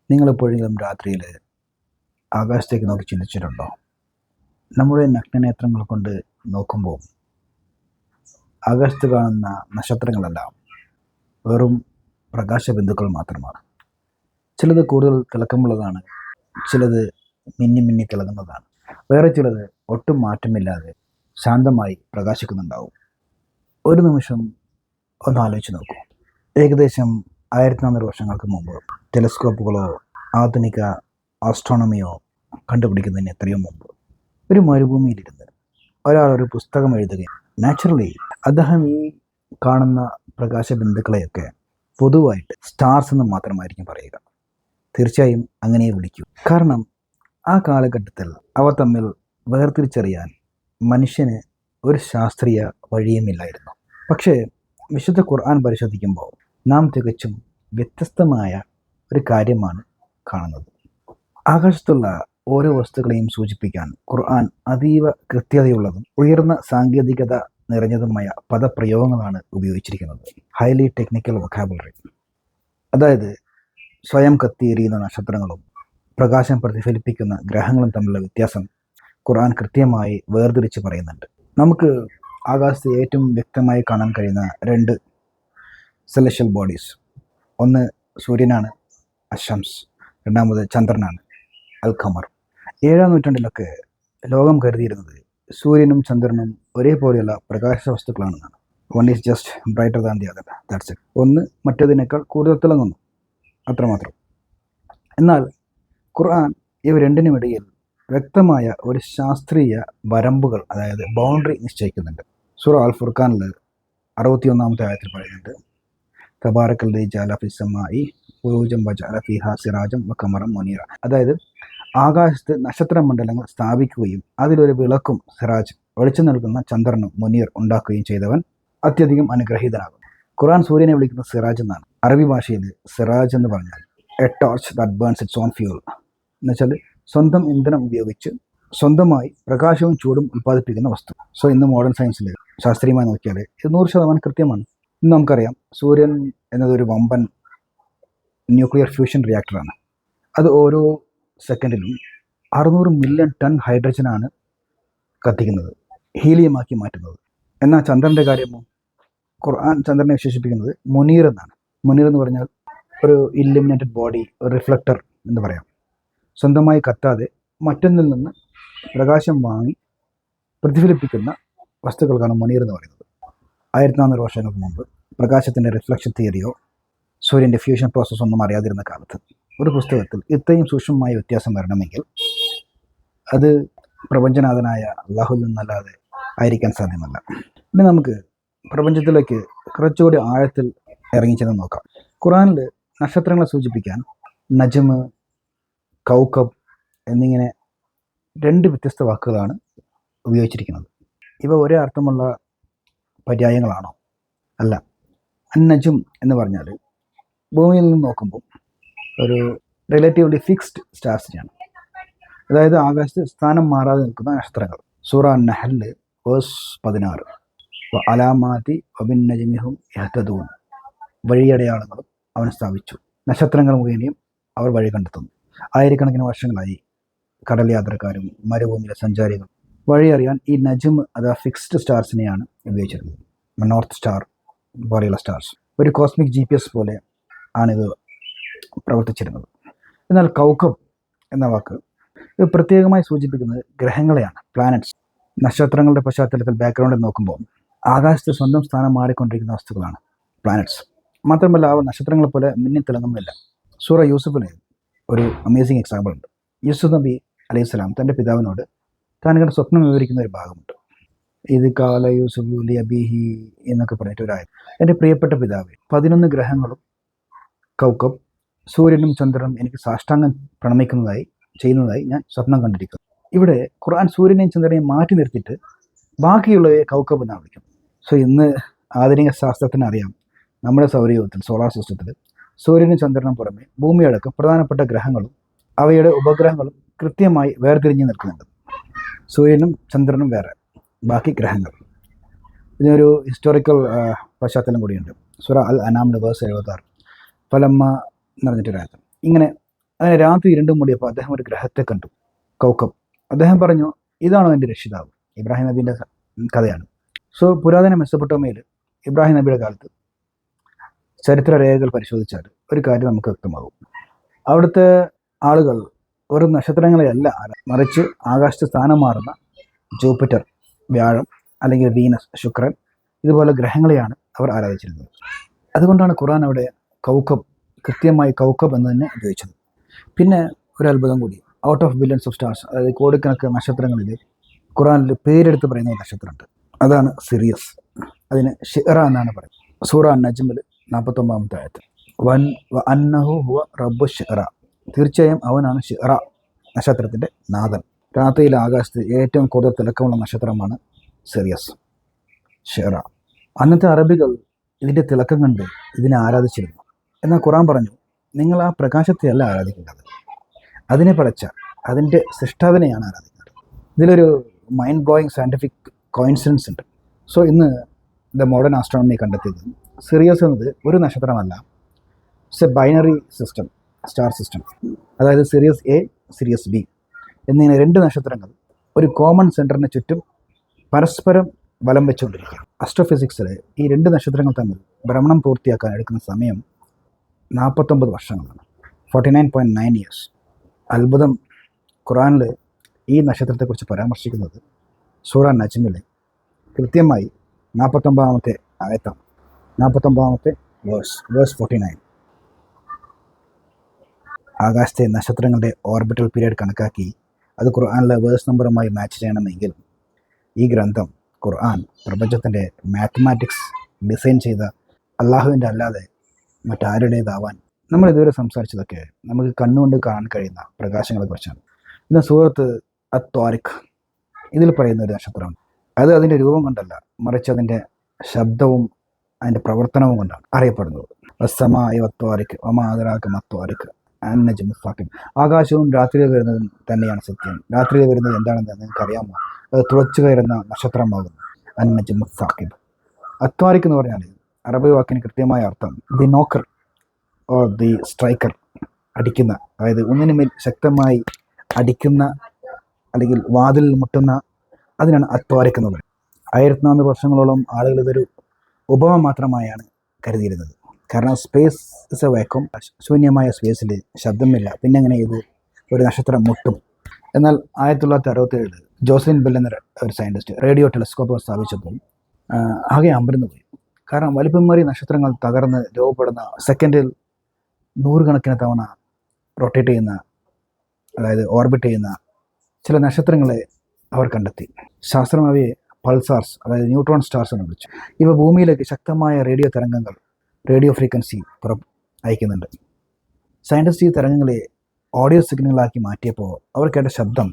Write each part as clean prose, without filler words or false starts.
നിങ്ങളെപ്പോഴെങ്കിലും രാത്രിയിൽ ആകാശത്തേക്ക് നോക്കി ചിന്തിച്ചിട്ടുണ്ടോ? നമ്മുടെ നഗ്നനേത്രങ്ങൾ കൊണ്ട് നോക്കുമ്പോൾ ആകാശത്ത് കാണുന്ന നക്ഷത്രങ്ങളെല്ലാം വെറും പ്രകാശബിന്ദുക്കൾ മാത്രമാണ്. ചിലത് കൂടുതൽ തിളക്കമുള്ളതാണ്, ചിലത് മിന്നി മിന്നി തിളങ്ങുന്നതാണ്, വേറെ ചിലത് ഒട്ടും മാറ്റമില്ലാതെ ശാന്തമായി പ്രകാശിക്കുന്നുണ്ടാവും. ഒരു നിമിഷം ഒന്ന് ആലോചിച്ച് നോക്കൂ. ഏകദേശം 1400 വർഷങ്ങൾക്ക് മുമ്പ് ടെലിസ്കോപ്പുകളോ ആധുനിക ആസ്ട്രോണമിയോ കണ്ടുപിടിക്കുന്നതിന് എത്രയോ മുമ്പ് ഒരു മരുഭൂമിയിലിരുന്ന് ഒരാൾ ഒരു പുസ്തകം എഴുതുകയും നാച്ചുറലി അദ്ദേഹം ഈ കാണുന്ന പ്രകാശബിന്ദുക്കളെയൊക്കെ പൊതുവായിട്ട് സ്റ്റാർസ് എന്ന് മാത്രമായിരിക്കും പറയുക. തീർച്ചയായും അങ്ങനെ വിളിക്കൂ. കാരണം ആ കാലഘട്ടത്തിൽ അവ തമ്മിൽ വേർതിരിച്ചറിയാൻ മനുഷ്യന് ഒരു ശാസ്ത്രീയ വഴിയുമില്ലായിരുന്നു. പക്ഷേ വിശുദ്ധ ഖുർആൻ പരിശോധിക്കുമ്പോൾ നാം തികച്ചും വ്യത്യസ്തമായ ഒരു കാര്യമാണ് കാണുന്നത്. ആകാശത്തുള്ള ഓരോ വസ്തുക്കളെയും സൂചിപ്പിക്കാൻ ഖുർആൻ അതീവ കൃത്യതയുള്ളതും ഉയർന്ന സാങ്കേതികത നിറഞ്ഞതുമായ പദപ്രയോഗങ്ങളാണ് ഉപയോഗിച്ചിരിക്കുന്നത്. Highly technical vocabulary. അതായത് സ്വയം കത്തിയെരിയുന്ന നക്ഷത്രങ്ങളും പ്രകാശം പ്രതിഫലിപ്പിക്കുന്ന ഗ്രഹങ്ങളും തമ്മിലുള്ള വ്യത്യാസം ഖുർആൻ കൃത്യമായി വേർതിരിച്ച് പറയുന്നുണ്ട്. നമുക്ക് ആകാശത്ത് ഏറ്റവും വ്യക്തമായി കാണാൻ കഴിയുന്ന 2 സെലഷ്യൽ ബോഡീസ്, ഒന്ന് സൂര്യനാണ്, അശംസ്, രണ്ടാമത് ചന്ദ്രനാണ്, അൽ ഖമർ. 7-ാം നൂറ്റാണ്ടിലൊക്കെ ലോകം കരുതിയിരുന്നത് സൂര്യനും ചന്ദ്രനും ഒരേപോലെയുള്ള പ്രകാശ വസ്തുക്കളാണെന്നാണ്. One is just brighter than the other, that's it. ഒന്ന് മറ്റേതിനേക്കാൾ കൂടുതൽ തിളങ്ങുന്നു, അത്രമാത്രം. എന്നാൽ ഖുർആൻ ഇവ രണ്ടിനുമിടയിൽ വ്യക്തമായ ഒരു ശാസ്ത്രീയ വരമ്പുകൾ, അതായത് ബൗണ്ടറി നിശ്ചയിക്കുന്നുണ്ട്. സൂറ അൽ ഫുർഖാനിൽ 61-ാമത്തെ ആയത്തിൽ പറയുന്നുണ്ട്, തബാറക്കല്ലദീ ജഅല ഫിസ്സമാഇ ബുറൂജൻ വജഅല ഫീഹാ സിറാജൻ വഖമറൻ മുനീറ. അതായത് ആകാശത്ത് നക്ഷത്രമണ്ഡലങ്ങൾ സ്ഥാപിക്കുകയും അതിലൊരു വിളക്കും സിറാജ് വെളിച്ചം നൽകുന്ന ചന്ദ്രനും മുനീർ ഉണ്ടാക്കുകയും ചെയ്തവൻ അത്യധികം അനുഗ്രഹീതനാകും. ഖുർആൻ സൂര്യനെ വിളിക്കുന്നത് സിറാജ് എന്നാണ്. അറബി ഭാഷയിൽ സിറാജ് എന്ന് പറഞ്ഞാൽ A torch that burns it's on fuel, എന്നുവെച്ചാൽ സ്വന്തം ഇന്ധനം ഉപയോഗിച്ച് സ്വന്തമായി പ്രകാശവും ചൂടും ഉൽപ്പാദിപ്പിക്കുന്ന വസ്തു. സോ ഇന്ന് മോഡേൺ സയൻസിൽ ശാസ്ത്രീയമായി നോക്കിയാൽ ഇത് 100% കൃത്യമാണ്. ഇന്ന് നമുക്കറിയാം സൂര്യൻ എന്നതൊരു വമ്പൻ ന്യൂക്ലിയർ ഫ്യൂഷൻ റിയാക്ടറാണ്. അത് ഓരോ സെക്കൻഡിലും 600 മില്യൺ ടൺ ഹൈഡ്രജനാണ് കത്തിക്കുന്നത്, ഹീലിയമാക്കി മാറ്റുന്നത്. എന്നാൽ ചന്ദ്രൻ്റെ കാര്യമോ? ഖുർആൻ ചന്ദ്രനെ വിശേഷിപ്പിക്കുന്നത് മുനീർ എന്നാണ്. മുനീർ എന്ന് പറഞ്ഞാൽ ഒരു ഇല്ലുമിനേറ്റഡ് ബോഡി, ഒരു റിഫ്ലക്ടർ എന്ന് പറയാം. സ്വന്തമായി കത്താതെ മറ്റൊന്നിൽ നിന്ന് പ്രകാശം വാങ്ങി പ്രതിഫലിപ്പിക്കുന്ന വസ്തുക്കൾക്കാണ് മുനീർ എന്ന് പറയുന്നത്. 1400 വർഷങ്ങൾക്ക് മുമ്പ് പ്രകാശത്തിൻ്റെ റിഫ്ലക്ഷൻ തിയറിയോ സൂര്യൻ്റെ ഫ്യൂഷൻ പ്രോസസ്സ് ഒന്നും അറിയാതിരുന്ന കാലത്ത് ഒരു പുസ്തകത്തിൽ ഇത്രയും സൂക്ഷ്മമായ വ്യത്യാസം വരണമെങ്കിൽ അത് പ്രപഞ്ചനാഥനായ അള്ളാഹുവിൽ നിന്നല്ലാതെ ആയിരിക്കാൻ സാധ്യമല്ല. ഇനി നമുക്ക് പ്രപഞ്ചത്തിലേക്ക് കുറച്ചുകൂടി ആഴത്തിൽ ഇറങ്ങിച്ചെന്ന് നോക്കാം. ഖുർആനിൽ നക്ഷത്രങ്ങളെ സൂചിപ്പിക്കാൻ നജ്മ്, കൗക്കബ് എന്നിങ്ങനെ 2 വ്യത്യസ്ത വാക്കുകളാണ് ഉപയോഗിച്ചിരിക്കുന്നത്. ഇവ ഒരേ അർത്ഥമുള്ള പര്യായങ്ങളാണോ? അല്ല. അന്നജും എന്ന് പറഞ്ഞാൽ ഭൂമിയിൽ നിന്ന് നോക്കുമ്പോൾ ഒരു റിലേറ്റീവ്ലി ഫിക്സ്ഡ് സ്റ്റാർസിനെയാണ്, അതായത് ആകാശത്ത് സ്ഥാനം മാറാതെ നിൽക്കുന്ന നക്ഷത്രങ്ങൾ. സൂറ അൻ-നഹ്ൽ വേഴ്സ് 16, അലാമാതി വബിൻ നജ്മിഹും യഹ്തദൂൻ. വഴിയടയാളങ്ങളും അവൻ സ്ഥാപിച്ചു, നക്ഷത്രങ്ങൾ മുഖേനയും അവർ വഴി കണ്ടെത്തുന്നു. ആയിരക്കണക്കിന് വർഷങ്ങളായി കടൽ യാത്രക്കാരും മരുഭൂമിയിലെ സഞ്ചാരികളും വഴിയറിയാൻ ഈ നജ്മ് അഥവാ ഫിക്സ്ഡ് സ്റ്റാർസിനെയാണ് ഉപയോഗിച്ചിരുന്നത്. നോർത്ത് സ്റ്റാർ പോലെയുള്ള സ്റ്റാർസ് ഒരു കോസ്മിക് GPS പോലെ ആണിത് പ്രവർത്തിച്ചിരുന്നത്. എന്നാൽ കൗക്കബ് എന്ന വാക്ക് ഇത് പ്രത്യേകമായി സൂചിപ്പിക്കുന്നത് ഗ്രഹങ്ങളെയാണ്, പ്ലാനറ്റ്സ്. നക്ഷത്രങ്ങളുടെ പശ്ചാത്തലത്തിൽ ബാക്ക്ഗ്രൗണ്ടിൽ നോക്കുമ്പോൾ ആകാശത്ത് സ്വന്തം സ്ഥാനം മാറിക്കൊണ്ടിരിക്കുന്ന വസ്തുക്കളാണ് പ്ലാനറ്റ്സ്. മാത്രമല്ല അവ നക്ഷത്രങ്ങളെ പോലെ മിന്നിത്തിളങ്ങുന്നില്ല. സൂറ യൂസുഫിന് ഒരു അമേസിങ് എക്സാമ്പിൾ ഉണ്ട്. യൂസുഫ് നബി അലൈഹി സ്വലാം തൻ്റെ പിതാവിനോട് താൻ കണ്ട സ്വപ്നം വിവരിക്കുന്ന ഒരു ഭാഗമുണ്ട്. ഇത് കാല യൂസുഫ് ലി അബീഹി എന്നൊക്കെ പറഞ്ഞിട്ട് ഒരായത്. എൻ്റെ പ്രിയപ്പെട്ട പിതാവേ, 11 ഗ്രഹങ്ങളും കൗക്കബ് സൂര്യനും ചന്ദ്രനും എനിക്ക് സാഷ്ടാംഗം ചെയ്യുന്നതായി ഞാൻ സ്വപ്നം കണ്ടിരിക്കുന്നു. ഇവിടെ ഖുർആൻ സൂര്യനെയും ചന്ദ്രനെയും മാറ്റി നിർത്തിയിട്ട് ബാക്കിയുള്ളവയെ കൗക്കബ് എന്നാണ് വിളിക്കുന്നത്. സോ ഇന്ന് ആധുനിക ശാസ്ത്രത്തിന് അറിയാം നമ്മുടെ സൗരയൂഥത്തിൽ, സോളാർ സിസ്റ്റത്തിൽ സൂര്യനും ചന്ദ്രനും പുറമെ ഭൂമിയടക്കം പ്രധാനപ്പെട്ട ഗ്രഹങ്ങളും അവയുടെ ഉപഗ്രഹങ്ങളും കൃത്യമായി വേർതിരിഞ്ഞ് നിൽക്കുന്നുണ്ട്. സൂര്യനും ചന്ദ്രനും വേറെ, ബാക്കി ഗ്രഹങ്ങൾ. ഇതിനൊരു ഹിസ്റ്റോറിക്കൽ പശ്ചാത്തലം കൂടിയുണ്ട്. സൂറ അൽ അനാം വേഴ്സ് 76 ഫലമ്മ എന്ന് പറഞ്ഞിട്ടൊരായത്ത്. ഇങ്ങനെ അങ്ങനെ രാത്രി ഇരുണ്ടും മൂടിയപ്പോൾ അദ്ദേഹം ഒരു ഗ്രഹത്തെ കണ്ടു, കൗക്കബ്. അദ്ദേഹം പറഞ്ഞു, ഇതാണോ എൻ്റെ രക്ഷിതാവ്? ഇബ്രാഹിം നബീൻ്റെ കഥയാണ്. സോ പുരാതന മെസ്സപ്പൊട്ടോമിയയിൽ ഇബ്രാഹിം നബിയുടെ കാലത്ത് ചരിത്രരേഖകൾ പരിശോധിച്ചാൽ ഒരു കാര്യം നമുക്ക് വ്യക്തമാകും. അവിടുത്തെ ആളുകൾ ഒരു നക്ഷത്രങ്ങളെയല്ല, മറിച്ച് ആകാശത്ത് സ്ഥാനം മാറുന്ന ജൂപ്പിറ്റർ, വ്യാഴം അല്ലെങ്കിൽ വീനസ്, ശുക്രൻ, ഇതുപോലെ ഗ്രഹങ്ങളെയാണ് അവർ ആരാധിച്ചിരുന്നത്. അതുകൊണ്ടാണ് ഖുർആൻ അവിടെ കൗക്കബ്, കൃത്യമായി കൗക്കബ് എന്ന് തന്നെ ഉപയോഗിച്ചത്. പിന്നെ ഒരു അത്ഭുതം കൂടി, out of billions of stars, അതായത് കോടിക്കണക്കിന് നക്ഷത്രങ്ങളിൽ ഖുർആനിൽ പേരെടുത്ത് പറയുന്ന ഒരു നക്ഷത്രമുണ്ട്. അതാണ് സിറിയസ്. അതിന് ഷിറ എന്നാണ് പറയുന്നത്. സൂറ നജ്മിൽ 49-ാമത്തെ ആയത്ത്, വൻ അന്നഹു ഹുവ റബ്ബു ഷിറ, തീർച്ചയായും അവനാണ് ഷിറ നക്ഷത്രത്തിൻ്റെ നാഥൻ. രാത്രിയിൽ ആകാശത്ത് ഏറ്റവും കൂടുതൽ തിളക്കമുള്ള നക്ഷത്രമാണ് സിറിയസ്, ഷിറ. അന്നത്തെ അറബികൾ ഇതിൻ്റെ തിളക്കം കണ്ട് ഇതിനെ ആരാധിച്ചിരുന്നു. എന്നാൽ ഖുർആൻ പറഞ്ഞു, നിങ്ങൾ ആ പ്രകാശത്തെയല്ല ആരാധിക്കേണ്ടത്, അതിനെ പടച്ച അതിൻ്റെ സൃഷ്ടാവിനെയാണ് ആരാധിക്കുന്നത്. ഇതിലൊരു മൈൻഡ് ബ്ലോയിങ് സയൻറ്റിഫിക് കോയിൻസിഡൻസ് ഉണ്ട്. സോ ഇന്ന് ദ മോഡേൺ ആസ്ട്രോണമി കണ്ടെത്തിയത് സിറിയസ് എന്നത് ഒരു നക്ഷത്രമല്ല, it's a binary system, star system. അതായത് സിറിയസ് എ, സിറിയസ് ബി എന്നിങ്ങനെ രണ്ട് നക്ഷത്രങ്ങൾ ഒരു കോമൺ സെൻറ്ററിന് ചുറ്റും പരസ്പരം വലം വെച്ചുകൊണ്ടിരിക്കുക. അസ്ട്രോഫിസിക്സിൽ ഈ രണ്ട് നക്ഷത്രങ്ങൾ തമ്മിൽ ഭ്രമണം പൂർത്തിയാക്കാൻ എടുക്കുന്ന സമയം 49 വർഷങ്ങളാണ്, 49.9 years. അത്ഭുതം, ഖുർആനിൽ ഈ നക്ഷത്രത്തെക്കുറിച്ച് പരാമർശിക്കുന്നത് സൂറ നജ്മിലെ കൃത്യമായി 49-ാമത്തെ ആയത്താണ്, 49-ാമത്തെ വേഴ്സ് 49. ആകാശത്തെ നക്ഷത്രങ്ങളുടെ ഓർബിറ്റൽ പീരീഡ് കണക്കാക്കി അത് ഖുർആനിലെ വേഴ്സ് നമ്പറുമായി മാച്ച് ചെയ്യണമെങ്കിൽ ഈ ഗ്രന്ഥം, ഖുർആൻ, പ്രപഞ്ചത്തിൻ്റെ മാത്തമാറ്റിക്സ് ഡിസൈൻ ചെയ്ത അള്ളാഹുവിൻ്റെ അല്ലാതെ മറ്റാരുടേതാവാൻ? നമ്മൾ ഇതുവരെ സംസാരിച്ചതൊക്കെ നമുക്ക് കണ്ണുകൊണ്ട് കാണാൻ കഴിയുന്ന പ്രകാശങ്ങളെക്കുറിച്ചാണ്. ഇന്ന് സൂറത്ത് അത്വാരിഖ്, ഇതിൽ പറയുന്ന ഒരു നക്ഷത്രമാണ്. അത് അതിൻ്റെ രൂപം കൊണ്ടല്ല, മറിച്ച് അതിൻ്റെ ശബ്ദവും അതിൻ്റെ പ്രവർത്തനവും കൊണ്ടാണ് അറിയപ്പെടുന്നത്. വസ്സമാഅത്വാരിഖ് വമാ അദ്റാക മത്വാരിഖ് അന്നജ്മു സാഖിബ്. ആകാശവും രാത്രിയിൽ വരുന്നതും തന്നെയാണ് സത്യം. രാത്രിയിൽ വരുന്നത് എന്താണെന്ന് നിങ്ങൾക്ക് അറിയാമോ? അത് തുളച്ചു കയറുന്ന നക്ഷത്രമാകുന്നു, അന്നജ്മു സാഖിബ്. അത്വാരിഖ് എന്ന് പറഞ്ഞാൽ അറബി വാക്കിന് കൃത്യമായ അർത്ഥം ദി നോക്കർ ഓർ ദി സ്ട്രൈക്കർ, അടിക്കുന്ന, അതായത് ഒന്നിനുമേൽ ശക്തമായി അടിക്കുന്ന അല്ലെങ്കിൽ വാതിൽ മുട്ടുന്ന, അതിനാണ് അത്വാരിഖ് എന്ന് പറയുന്നത്. 1400 വർഷങ്ങളോളം ആളുകൾ ഇതൊരു ഉപമ മാത്രമായാണ് കരുതിയിരുന്നത്. കാരണം സ്പേസ് ഇസ് എ വാക്വം, ശൂന്യമായ സ്പേസിൽ ശബ്ദമില്ല, പിന്നെ എങ്ങനെ ഇത് ഒരു നക്ഷത്രം മുട്ടും? എന്നാൽ 1967 ജോസ്ലിൻ ബെൽ എന്ന ഒരു സയൻറ്റിസ്റ്റ് റേഡിയോ ടെലിസ്കോപ്പ് സ്ഥാപിച്ചപ്പോൾ ആകെ അമ്പരന്ന് പോയി. കാരണം വലിപ്പമേറിയ നക്ഷത്രങ്ങൾ തകർന്ന് രൂപപ്പെടുന്ന, സെക്കൻഡിൽ 100 കണക്കിന് തവണ റൊട്ടേറ്റ് ചെയ്യുന്ന, അതായത് ഓർബിറ്റ് ചെയ്യുന്ന ചില നക്ഷത്രങ്ങളെ അവർ കണ്ടെത്തി. ശാസ്ത്രം അവയെ പൾസാർസ്, അതായത് ന്യൂട്രോൺ സ്റ്റാർസ് എന്ന് വിളിച്ചു. ഇവ ഭൂമിയിലേക്ക് ശക്തമായ റേഡിയോ തരംഗങ്ങൾ, റേഡിയോ ഫ്രീക്വൻസി അയക്കുന്നുണ്ട്. സയൻറ്റിസ്റ്റ് ഈ തരംഗങ്ങളെ ഓഡിയോ സിഗ്നലുകളാക്കി മാറ്റിയപ്പോൾ അവർ കേട്ട ശബ്ദം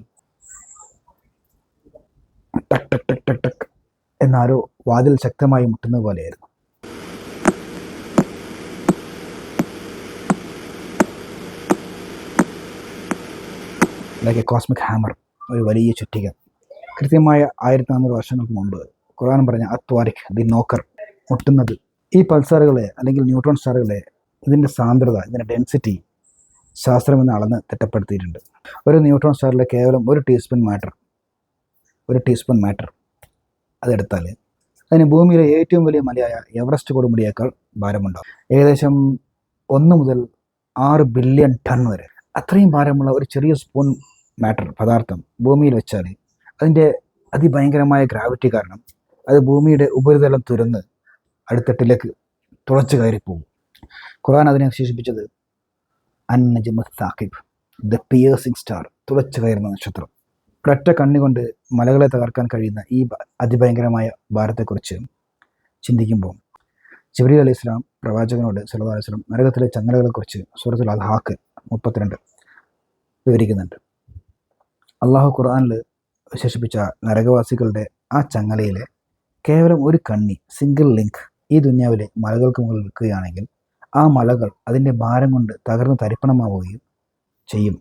ടക് ടക് ടക് ടക് ടക് എന്നാരോ വാതിൽ ശക്തമായി മുട്ടുന്ന പോലെയായിരുന്നു. ലൈക്ക് എ കോസ്മിക് ഹാമർ, ഒരു വലിയ ചുറ്റിക. കൃത്യമായ 1400 വർഷങ്ങൾക്ക് മുമ്പ് ഖുർആൻ പറഞ്ഞ അത്വാരിഖ്, ദി നോക്കർ, മുട്ടുന്നത്. ഈ പൾസാറുകളെ അല്ലെങ്കിൽ ന്യൂട്രോൺ സ്റ്റാറുകളെ, ഇതിൻ്റെ സാന്ദ്രത, ഇതിൻ്റെ ഡെൻസിറ്റി ശാസ്ത്രമെന്ന് അളന്ന് തിട്ടപ്പെടുത്തിയിട്ടുണ്ട്. ഒരു ന്യൂട്രോൺ സ്റ്റാറിലെ കേവലം ഒരു ടീസ്പൂൺ മാറ്റർ അതെടുത്താൽ അതിന് ഭൂമിയിലെ ഏറ്റവും വലിയ മലയായ എവറസ്റ്റ് കൊടുമുടിയേക്കാൾ ഭാരമുണ്ടാകും. ഏകദേശം 1 മുതൽ 6 ബില്യൺ ടൺ വരെ. അത്രയും ഭാരമുള്ള ഒരു ചെറിയ സ്പൂൺ മാറ്റർ പദാർത്ഥം ഭൂമിയിൽ വെച്ചാൽ അതിൻ്റെ അതിഭയങ്കരമായ ഗ്രാവിറ്റി കാരണം അത് ഭൂമിയുടെ ഉപരിതലം തുരന്ന് അടിത്തട്ടിലേക്ക് തുളച്ചു കയറിപ്പോകും. ഖുർആൻ അതിനെ വിശേഷിപ്പിച്ചത് അന്നജ്മു സാഖിബ്, ദ പിയേഴ്സിംഗ് സ്റ്റാർ, തുളച്ചു കയറുന്ന നക്ഷത്രം. ഒരൊറ്റ കണ്ണുകൊണ്ട് മലകളെ തകർക്കാൻ കഴിയുന്ന ഈ അതിഭയങ്കരമായ ഭാരത്തെക്കുറിച്ച് ചിന്തിക്കുമ്പോൾ ജിബ്രീൽ അലൈഹി സ്വലാം പ്രവാചകനോട് സല്ലല്ലാഹു അലൈഹി വസല്ലം നരകത്തിലെ ചങ്ങലകളെക്കുറിച്ച് സൂറത്തുൽ അൽഹാഖ് 32 വിവരിക്കുന്നുണ്ട്. അള്ളാഹു ഖുർആനിൽ വിശേഷിപ്പിച്ച നരകവാസികളുടെ ആ ചങ്ങലയിലെ കേവലം ഒരു കണ്ണി, സിംഗിൾ ലിങ്ക് ഈ ദുനിയാവിലെ മലകൾക്ക് മുകളിൽ വെക്കുകയാണെങ്കിൽ ആ മലകൾ അതിൻ്റെ ഭാരം കൊണ്ട് തകർന്ന് തരിപ്പണമാവുകയും ചെയ്യും.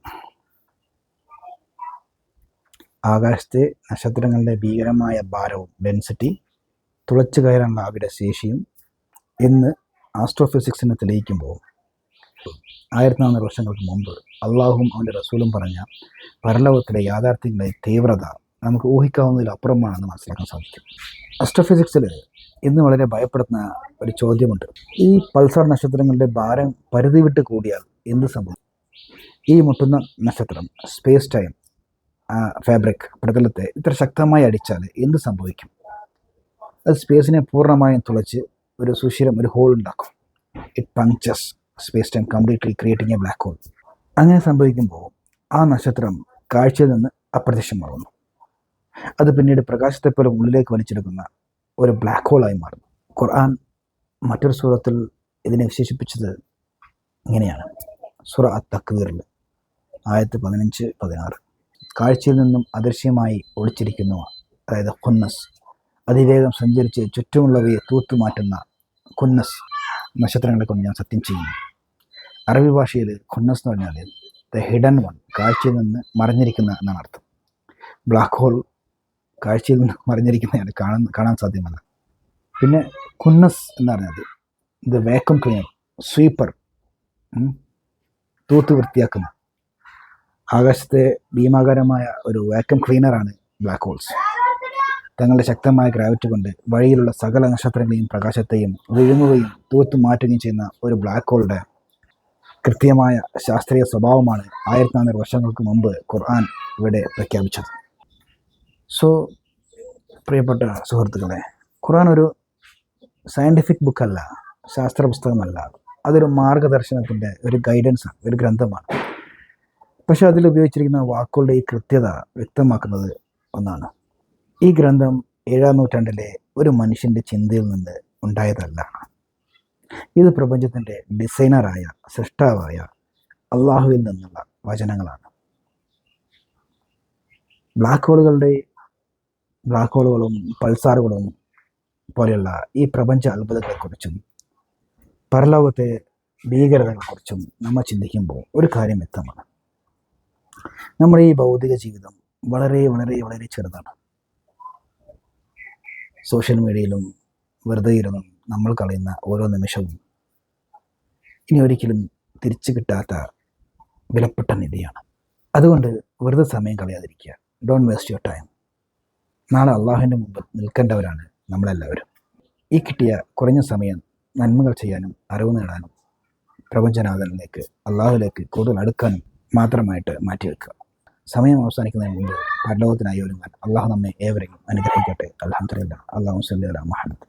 ആകാശത്തെ നക്ഷത്രങ്ങളുടെ ഭീകരമായ ഭാരവും ഡെൻസിറ്റി, തുളച്ചു കയറാനുള്ള അവയുടെ ശേഷിയും ഇന്ന് ആസ്ട്രോഫിസിക്സിനെ തെളിയിക്കുമ്പോൾ 1400 വർഷങ്ങൾക്ക് മുമ്പ് അള്ളാഹുവും അവൻ്റെ റസൂലും പറഞ്ഞ പരലോകത്തിലെ യാഥാർത്ഥ്യങ്ങളുടെ തീവ്രത നമുക്ക് ഊഹിക്കാവുന്നതിലപ്പുറമാണെന്ന് മനസ്സിലാക്കാൻ സാധിക്കും. അസ്ട്രോഫിസിക്സിൽ ഇന്ന് വളരെ ഭയപ്പെടുത്തുന്ന ഒരു ചോദ്യമുണ്ട്. ഈ പൾസാർ നക്ഷത്രങ്ങളുടെ ഭാരം പരിധി വിട്ട് കൂടിയാൽ എന്ത് സംഭവിക്കും? ഈ മുട്ടുന്ന നക്ഷത്രം സ്പേസ് ടൈം ഫാബ്രിക് പ്രതലത്തെ ഇത്ര ശക്തമായി അടിച്ചാൽ എന്ത് സംഭവിക്കും? അത് സ്പേസിനെ പൂർണ്ണമായും തുളച്ച് ഒരു സുഷിരം, ഒരു ഹോൾ ഉണ്ടാക്കും. It punctures space time completely, creating a black hole. അങ്ങനെ സംഭവിക്കുമ്പോൾ ആ നക്ഷത്രം കാഴ്ചയിൽ നിന്ന് അപ്രത്യക്ഷമാകുന്നു. അത് പിന്നീട് പ്രകാശത്തെപ്പോലും ഉള്ളിലേക്ക് വലിച്ചെടുക്കുന്ന ഒരു ബ്ലാക്ക് ഹോളായി മാറുന്നു. ഖുർആൻ മറ്റൊരു സൂറത്തിൽ ഇതിനെ വിശേഷിപ്പിച്ചത് ഇങ്ങനെയാണ്. സൂറ അത്തക്വീറിൽ ആയത്ത് 15-16. കാഴ്ചയിൽ നിന്നും അദൃശ്യമായി ഒളിച്ചിരിക്കുന്നു, അതായത് ഖുന്നസ്, അതിവേഗം സഞ്ചരിച്ച് ചുറ്റുമുള്ളവയെ തൂത്തുമാറ്റുന്ന ഖുന്നസ് നക്ഷത്രങ്ങളെ കൊണ്ട് ഞാൻ സത്യം ചെയ്യുന്നു. അറബി ഭാഷയിൽ ഖുന്നസ് എന്ന് പറഞ്ഞാൽ ദ ഹിഡൻ വൺ, കാഴ്ചയിൽ നിന്ന് മറിഞ്ഞിരിക്കുന്ന എന്നാണ് അർത്ഥം. ബ്ലാക്ക് ഹോൾ കാഴ്ചയിൽ നിന്ന് മറിഞ്ഞിരിക്കുന്നതാണ്, കാണാൻ സാധ്യമല്ല. പിന്നെ ഖുന്നസ് എന്ന് പറഞ്ഞത് ദ വാക്വം ക്ലീനർ, സ്വീപ്പർ, തൂത്ത് വൃത്തിയാക്കുന്ന. ആകാശത്തെ ഭീമാകാരമായ ഒരു വാക്വം ക്ലീനറാണ് ബ്ലാക്ക് ഹോൾസ്. തങ്ങളുടെ ശക്തമായ ഗ്രാവിറ്റി കൊണ്ട് വഴിയിലുള്ള സകല നക്ഷത്രങ്ങളെയും പ്രകാശത്തെയും വിഴുങ്ങുകയും തൂത്തു മാറ്റുകയും ചെയ്യുന്ന ഒരു ബ്ലാക്ക് ഹോളുടെ കൃത്യമായ ശാസ്ത്രീയ സ്വഭാവമാണ് 1400 വർഷങ്ങൾക്ക് മുമ്പ് ഖുർആൻ ഇവിടെ പ്രഖ്യാപിച്ചത്. സോ പ്രിയപ്പെട്ട സുഹൃത്തുക്കളെ, ഖുർആൻ ഒരു സയൻറ്റിഫിക് ബുക്കല്ല, ശാസ്ത്ര പുസ്തകമല്ല. അതൊരു മാർഗദർശനത്തിൻ്റെ ഒരു ഗൈഡൻസാണ്, ഒരു ഗ്രന്ഥമാണ്. പക്ഷെ അതിൽ ഉപയോഗിച്ചിരിക്കുന്ന വാക്കുകളുടെ ഈ കൃത്യത വ്യക്തമാക്കുന്നത് ഒന്നാണ്. ഈ ഗ്രന്ഥം 7-ാം നൂറ്റാണ്ടിലെ ഒരു മനുഷ്യൻ്റെ ചിന്തയിൽ നിന്ന് ഉണ്ടായതല്ല. ഇത് പ്രപഞ്ചത്തിൻ്റെ ഡിസൈനറായ, സൃഷ്ടാവായ അള്ളാഹുവിൽ നിന്നുള്ള വചനങ്ങളാണ്. ബ്ലാക്ക് ഹോളുകളും പൾസാറുകളും പോലെയുള്ള ഈ പ്രപഞ്ച അത്ഭുതങ്ങളെക്കുറിച്ചും പരലോകത്തെ ഭീകരതകളെക്കുറിച്ചും നമ്മൾ ചിന്തിക്കുമ്പോൾ ഒരു കാര്യം വ്യക്തമാണ്. നമ്മുടെ ഈ ഭൗതിക ജീവിതം വളരെ വളരെ വളരെ ചെറുതാണ്. സോഷ്യൽ മീഡിയയിലും വെറുതെ ഇരുന്നും നമ്മൾ കളയുന്ന ഓരോ നിമിഷവും ഇനി ഒരിക്കലും തിരിച്ചു കിട്ടാത്ത വിലപ്പെട്ട നിധിയാണ്. അതുകൊണ്ട് വെറുതെ സമയം കളയാതിരിക്കുക. Don't waste your time. നാളെ അള്ളാഹുവിൻ്റെ മുമ്പിൽ നിൽക്കേണ്ടവരാണ് നമ്മളെല്ലാവരും. ഈ കിട്ടിയ കുറഞ്ഞ സമയം നന്മകൾ ചെയ്യാനും അറിവ് നേടാനും പ്രപഞ്ചനാഥനിലേക്ക്, അള്ളാഹുവിലേക്ക് കൂടുതൽ അടുക്കാനും മാത്രമായിട്ട് മാറ്റിവെക്കുക. സമയം അവസാനിക്കുന്നതിന് മുമ്പ് പരലോകത്തിനായി ഒരുങ്ങാൻ അള്ളാഹു നമ്മെ ഏവരെയും അനുഗ്രഹിക്കട്ടെ. അൽഹംദുലില്ലാഹ്. അല്ലാഹു സ്വല്ലി അലാ മുഹമ്മദ്.